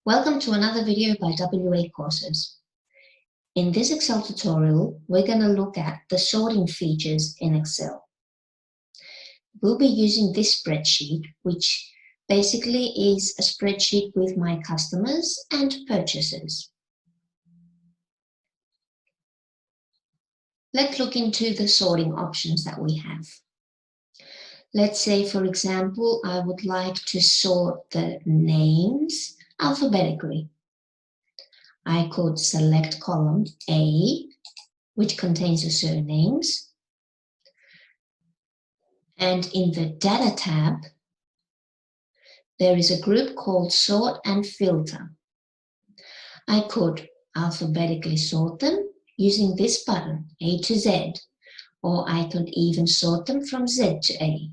Welcome to another video by WA Courses. In this Excel tutorial, we're going to look at the sorting features in Excel. We'll be using this spreadsheet, which basically is a spreadsheet with my customers and purchases. Let's look into the sorting options that we have. Let's say, for example, I would like to sort the names alphabetically. I could select column A, which contains the surnames. And in the Data tab, there is a group called Sort and Filter. I could alphabetically sort them using this button, A to Z, or I could even sort them from Z to A.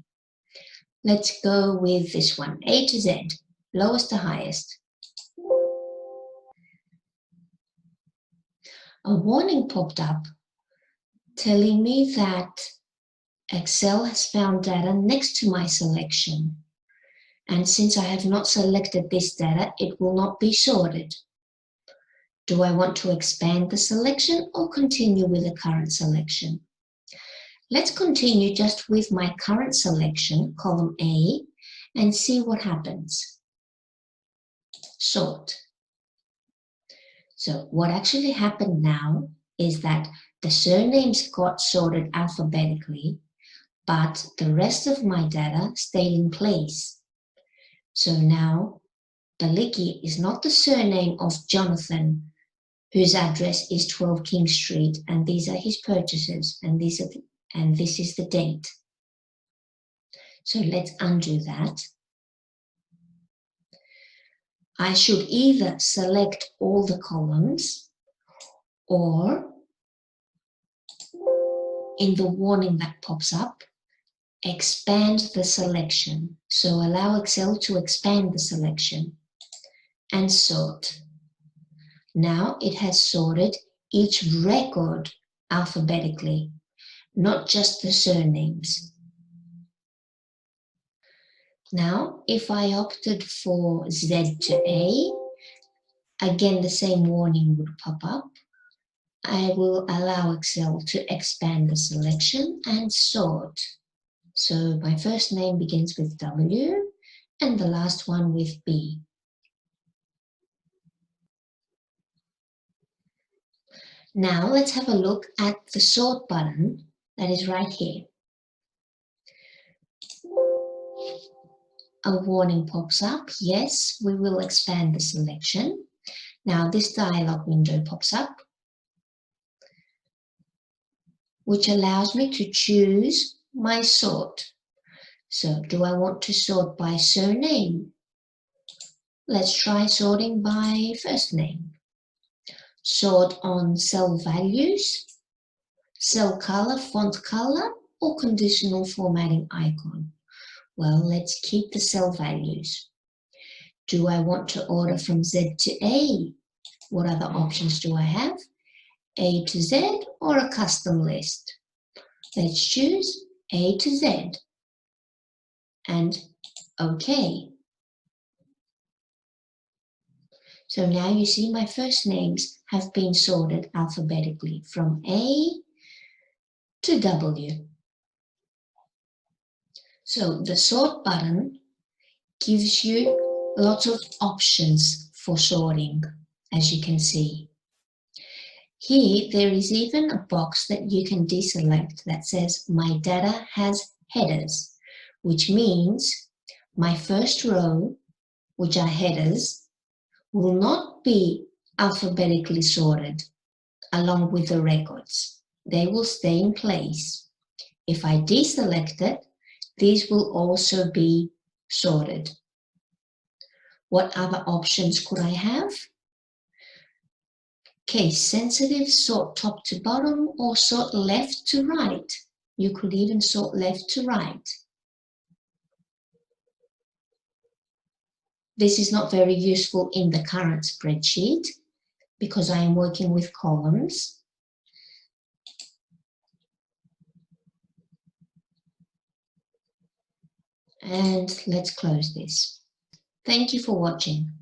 Let's go with this one, A to Z, lowest to highest. A warning popped up telling me that Excel has found data next to my selection. And since I have not selected this data, it will not be sorted. Do I want to expand the selection or continue with the current selection? Let's continue just with my current selection, column A, and see what happens. Sort. So what actually happened now is that the surnames got sorted alphabetically, but the rest of my data stayed in place. So now Baliki is not the surname of Jonathan, whose address is 12 King Street, and these are his purchases, and this is the date. So let's undo that. I should either select all the columns, or in the warning that pops up, expand the selection. So allow Excel to expand the selection and sort. Now it has sorted each record alphabetically, not just the surnames. Now, if I opted for Z to A, again the same warning would pop up. I will allow Excel to expand the selection and sort. So my first name begins with W and the last one with B. Now let's have a look at the sort button that is right here. A warning pops up. Yes, we will expand the selection. Now this dialog window pops up, which allows me to choose my sort. So do I want to sort by surname? Let's try sorting by first name. Sort on cell values, cell color, font color, or conditional formatting icon. Well, let's keep the cell values. Do I want to order from Z to A? What other options do I have? A to Z or a custom list? Let's choose A to Z and OK. So now you see my first names have been sorted alphabetically from A to W. So the sort button gives you lots of options for sorting, as you can see. Here, there is even a box that you can deselect that says my data has headers, which means my first row, which are headers, will not be alphabetically sorted along with the records. They will stay in place. If I deselect it, these will also be sorted. What other options could I have? Case sensitive, sort top to bottom, or sort left to right. You could even sort left to right. This is not very useful in the current spreadsheet because I am working with columns. And let's close this. Thank you for watching.